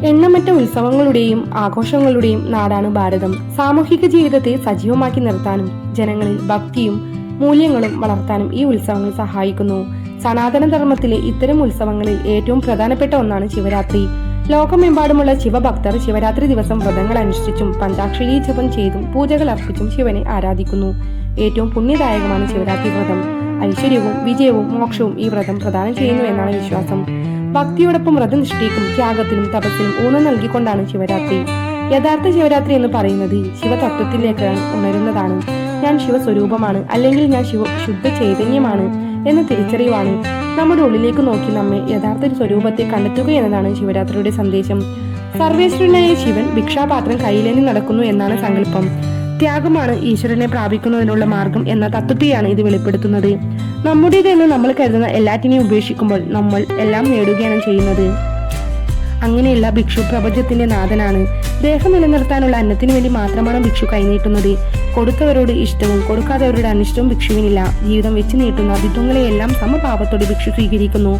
എണ്ണമറ്റ ഉത്സവങ്ങളുടെയും ആഘോഷങ്ങളുടെയും നാടാണ് ഭാരതം. സാമൂഹിക ജീവിതത്തെ സജീവമാക്കി നിർത്താനും ജനങ്ങളിൽ ഭക്തിയും മൂല്യങ്ങളും വളർത്താനും ഈ ഉത്സവങ്ങൾ സഹായിക്കുന്നു. സനാതന ധർമ്മത്തിലെ ഇത്തരം ഉത്സവങ്ങളിൽ ഏറ്റവും പ്രധാനപ്പെട്ട ഒന്നാണ് ശിവരാത്രി. ലോകമെമ്പാടുമുള്ള ശിവഭക്തർ ശിവരാത്രി ദിവസം വ്രതങ്ങൾ അനുഷ്ഠിച്ചും പഞ്ചാക്ഷരി ജപം ചെയ്തും പൂജകൾ അർപ്പിച്ചും ശിവനെ ആരാധിക്കുന്നു. ഏറ്റവും പുണ്യദായകമാണ് ശിവരാത്രി വ്രതം. ഐശ്വര്യവും വിജയവും മോക്ഷവും ഈ വ്രതം പ്രദാനം ചെയ്യുന്നു എന്നാണ് വിശ്വാസം. ഭക്തിയോടൊപ്പം വ്രതനിഷ്ഠയ്ക്കും ത്യാഗത്തിനും തപസ്സിനും ഊന്നൽ നൽകിക്കൊണ്ടാണ് ശിവരാത്രി. യഥാർത്ഥ ശിവരാത്രി എന്ന് പറയുന്നത് ശിവതത്വത്തിലേക്ക് ഉണരുന്നതാണ്. ഞാൻ ശിവസ്വരൂപമാണ്, അല്ലെങ്കിൽ ഞാൻ ശുദ്ധ ചൈതന്യമാണ് എന്ന തിരിച്ചറിവാണ്. നമ്മുടെ ഉള്ളിലേക്ക് നോക്കി നമ്മെ യഥാർത്ഥ സ്വരൂപത്തെ കണ്ടെത്തുക എന്നതാണ് ശിവരാത്രിയുടെ സന്ദേശം. സർവേശ്വരനായ ശിവൻ ഭിക്ഷാപാത്രം കയ്യിലേന്തി നടക്കുന്നു എന്നാണ് സങ്കല്പം. ത്യാഗമാണ് ഈശ്വരനെ പ്രാപിക്കുന്നതിനുള്ള മാർഗം എന്ന തത്വത്തെയാണ് ഇത് വെളിപ്പെടുത്തുന്നത്. നമ്മുടേതെന്ന് നമ്മൾ കരുതുന്ന എല്ലാറ്റിനെയും ഉപേക്ഷിക്കുമ്പോൾ നമ്മൾ എല്ലാം നേടുകയാണ് ചെയ്യുന്നത്. അങ്ങനെയുള്ള ഭിക്ഷു പ്രപഞ്ചത്തിന്റെ നാഥനാണ്. ദേഹം നിലനിർത്താനുള്ള അന്നത്തിനു വേണ്ടി മാത്രമാണ് ഭിക്ഷു കൈനീട്ടുന്നത്. കൊടുത്തവരോട് ഇഷ്ടവും കൊടുക്കാത്തവരുടെ അനിഷ്ടവും ഭിക്ഷുവിനില്ല. ജീവിതം വെച്ച് നീട്ടുന്ന വിധങ്ങളെയെല്ലാം സമഭാവത്തോടെ ഭിക്ഷു സ്വീകരിക്കുന്നു.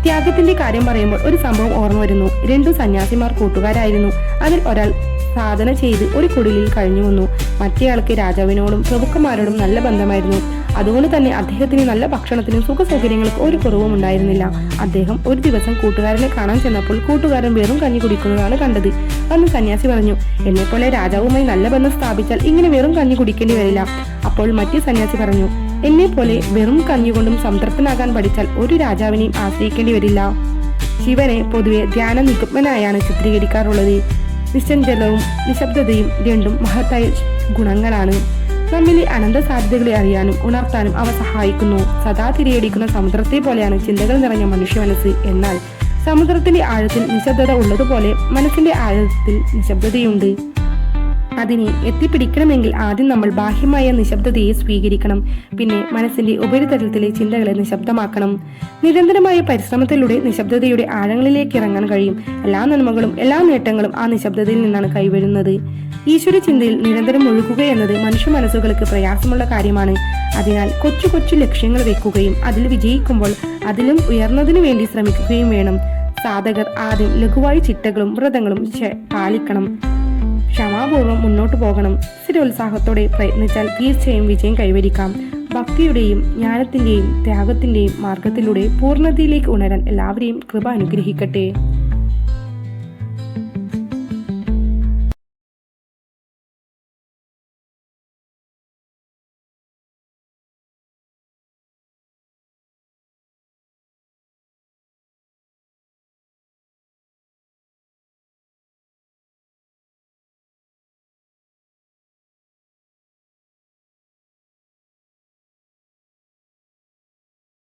ത്യാഗത്തിന്റെ കാര്യം പറയുമ്പോൾ ഒരു സംഭവം ഓർമ്മ വരുന്നു. 2 സന്യാസിമാർ കൂട്ടുകാരായിരുന്നു. അതിൽ ഒരാൾ സാധന ചെയ്ത് ഒരു കുടിലിൽ കഴിഞ്ഞു വന്നു. മറ്റേയാൾക്ക് രാജാവിനോടും പ്രഭുക്കന്മാരോടും നല്ല ബന്ധമായിരുന്നു. അതുകൊണ്ട് തന്നെ അദ്ദേഹത്തിന് നല്ല ഭക്ഷണത്തിനും സുഖ സൗകര്യങ്ങൾക്ക് ഒരു കുറവും ഉണ്ടായിരുന്നില്ല. അദ്ദേഹം ഒരു ദിവസം കൂട്ടുകാരനെ കാണാൻ ചെന്നപ്പോൾ കൂട്ടുകാരൻ വെറും കഞ്ഞി കുടിക്കുന്നതാണ് കണ്ടത്. അന്ന് സന്യാസി പറഞ്ഞു, എന്നെപ്പോലെ രാജാവുമായി നല്ല ബന്ധം സ്ഥാപിച്ചാൽ ഇങ്ങനെ വെറും കഞ്ഞി കുടിക്കേണ്ടി വരില്ല. അപ്പോൾ മറ്റേ സന്യാസി പറഞ്ഞു, എന്നെ പോലെ വെറും കഞ്ഞി കൊണ്ടും സംതൃപ്തനാകാൻ പഠിച്ചാൽ ഒരു രാജാവിനെയും ആശ്രയിക്കേണ്ടി വരില്ല. ശിവനെ പൊതുവെ ധ്യാന നിഗമനായാണ് ചിത്രീകരിക്കാറുള്ളത്. നിശ്ചഞ്ചലവും നിശബ്ദതയും രണ്ടും മഹത്തായ ഗുണങ്ങളാണ്. നമ്മിലെ അനന്ത സാധ്യതകളെ അറിയാനും ഉണർത്താനും അവ സഹായിക്കുന്നു. സദാ തിരയടിക്കുന്ന സമുദ്രത്തെ പോലെയാണ് ചിന്തകൾ നിറഞ്ഞ മനുഷ്യ മനസ്സ്. എന്നാൽ സമുദ്രത്തിന്റെ ആഴത്തിൽ നിശബ്ദത ഉള്ളതുപോലെ മനസ്സിന്റെ ആഴത്തിൽ നിശബ്ദതയുണ്ട്. അതിനെ എത്തിപ്പിടിക്കണമെങ്കിൽ ആദ്യം നമ്മൾ ബാഹ്യമായ നിശബ്ദതയെ സ്വീകരിക്കണം. പിന്നെ മനസ്സിന്റെ ഉപരിതലത്തിലെ ചിന്തകളെ നിശബ്ദമാക്കണം. നിരന്തരമായ പരിശ്രമത്തിലൂടെ നിശബ്ദതയുടെ ആഴങ്ങളിലേക്ക് ഇറങ്ങാൻ കഴിയും. എല്ലാ നന്മകളും എല്ലാ നേട്ടങ്ങളും ആ നിശബ്ദതയിൽ നിന്നാണ് കൈവരുന്നത്. ഈശ്വര ചിന്തയിൽ നിരന്തരം ഒഴുകുക എന്നത് മനുഷ്യ മനസ്സുകൾക്ക് പ്രയാസമുള്ള കാര്യമാണ്. അതിനാൽ കൊച്ചു കൊച്ചു ലക്ഷ്യങ്ങൾ വെക്കുകയും അതിൽ വിജയിക്കുമ്പോൾ അതിലും ഉയർന്നതിനു വേണ്ടി ശ്രമിക്കുകയും വേണം. സാധകർ ആദ്യം ലഘുവായ ചിട്ടകളും വ്രതങ്ങളും പാലിക്കണം. ക്ഷമാപൂർവ്വം മുന്നോട്ടു പോകണം. സ്ഥിരോത്സാഹത്തോടെ പ്രയത്നിച്ചാൽ തീർച്ചയായും വിജയം കൈവരിക്കാം. ഭക്തിയുടെയും ജ്ഞാനത്തിന്റെയും ത്യാഗത്തിന്റെയും മാർഗത്തിലൂടെ പൂർണ്ണതയിലേക്ക് ഉണരാൻ എല്ലാവരെയും കൃപ അനുഗ്രഹിക്കട്ടെ.